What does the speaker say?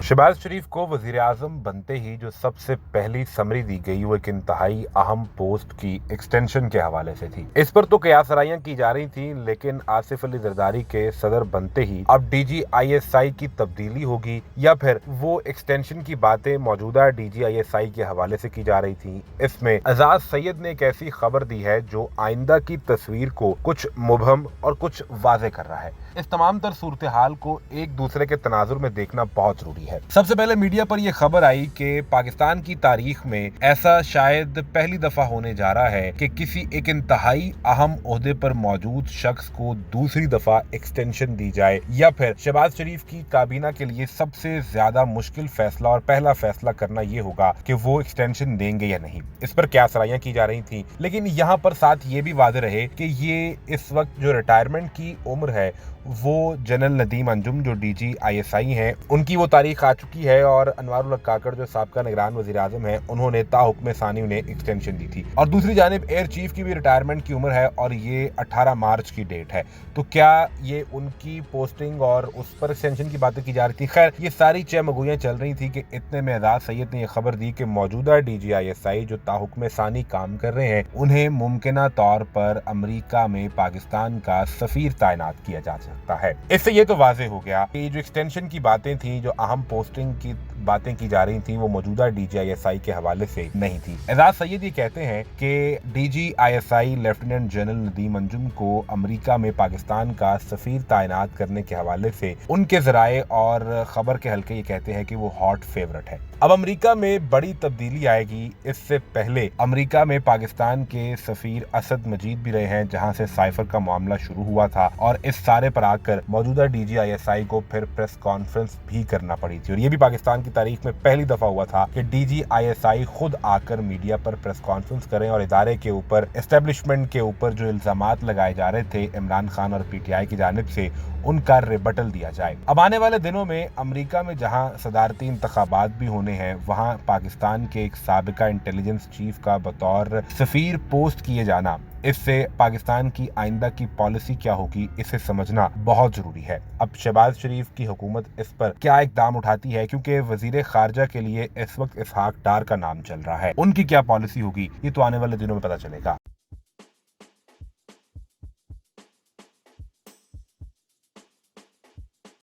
शहबाज शरीफ को वज़ीर-ए-आज़म बनते ही जो सबसे पहली समरी दी गई वो एक इंतहाई अहम पोस्ट की एक्सटेंशन के हवाले से थी। इस पर तो कयासराइयां की जा रही थी, लेकिन आसिफ अली जरदारी के सदर बनते ही अब DGISI की तब्दीली होगी या फिर वो एक्सटेंशन की बातें मौजूदा DGISI के हवाले से की जा रही थी। इसमें एजाज सैयद ने एक ऐसी खबर दी है जो आइंदा की तस्वीर को कुछ मुबहम और कुछ वाज़े कर रहा है। इस तमाम तर सूरत हाल को एक दूसरे के तनाजुर में देखना बहुत जरूरी है। सबसे पहले मीडिया पर यह खबर आई कि पाकिस्तान की तारीख में ऐसा शायद पहली दफा होने जा रहा है कि किसी एक इंतहाई अहम ओहदे पर मौजूद शख्स को दूसरी दफा एक्सटेंशन दी जाए या फिर शहबाज शरीफ की काबीना के लिए सबसे ज्यादा मुश्किल फैसला और पहला फैसला करना यह होगा कि वो एक्सटेंशन देंगे या नहीं। इस पर क्या सराहियां की जा रही थी, लेकिन यहाँ पर साथ ये भी वादे रहे कि ये इस वक्त जो रिटायरमेंट की उम्र है वो जनरल नदीम अंजुम जो DGISI हैं उनकी वो तारीख आ चुकी है और अनवारुल हक काकड़ जो साबका निगरान वज़ीर-ए-आज़म हैं उन्होंने ताहुक्म सानी उन्हें एक्सटेंशन दी थी। और दूसरी जानिब एयर चीफ की भी रिटायरमेंट की उम्र है और ये 18 मार्च की डेट है। तो क्या ये उनकी पोस्टिंग और उस पर एक्सटेंशन की बातें की जा रही थी? खैर, ये सारी चहमगोइयां चल रही थी कि इतने में एजाज सैयद ने यह खबर दी कि मौजूदा DGISI जो ताहुक्म सानी काम कर रहे हैं उन्हें मुमकिना तौर पर अमरीका में पाकिस्तान का सफीर तैनात किया जा सकता है। इससे ये तो वाज़े हो गया कि जो एक्सटेंशन की बातें थी, जो अहम पोस्टिंग की बातें की जा रही थी वो मौजूदा DGISI के हवाले से नहीं थी। एजाज सैयद ये कहते हैं कि DGISI lieutenant general Nadeem Anjum को अमेरिका में पाकिस्तान का सफीर तैनात करने के हवाले से उनके जराए और खबर के हल्के ये कहते हैं कि वो हॉट फेवरेट है। अब अमेरिका में बड़ी तब्दीली आएगी। इससे पहले अमेरिका में पाकिस्तान के सफीर असद मजीद भी रहे हैं, जहां से साइफर का मामला शुरू हुआ था और इस सारे पर आकर मौजूदा DGISI को फिर प्रेस कॉन्फ्रेंस भी करना पड़ी थी। और ये भी पाकिस्तान की तारीख में पहली दफा हुआ था कि DGISI खुद आकर मीडिया पर प्रेस कॉन्फ्रेंस करें और इदारे के ऊपर, एस्टेब्लिशमेंट के ऊपर जो इल्जामात लगाए जा रहे थे इमरान खान और PTI की जानिब से उनका रिबटल दिया जाए। अब आने वाले दिनों में अमेरिका में जहां सदारती इंतखाबात भी होने हैं, वहां पाकिस्तान के एक साबिका इंटेलिजेंस चीफ का बतौर सफीर पोस्ट किए जाना, इससे पाकिस्तान की आइंदा की पॉलिसी क्या होगी इसे समझना बहुत जरूरी है। अब शहबाज शरीफ की हुकूमत इस पर क्या इकदाम उठाती है, क्योंकि वजीर खारजा के लिए इस वक्त इसहाक डार का नाम चल रहा है। उनकी क्या पॉलिसी होगी ये तो आने वाले दिनों में पता चलेगा।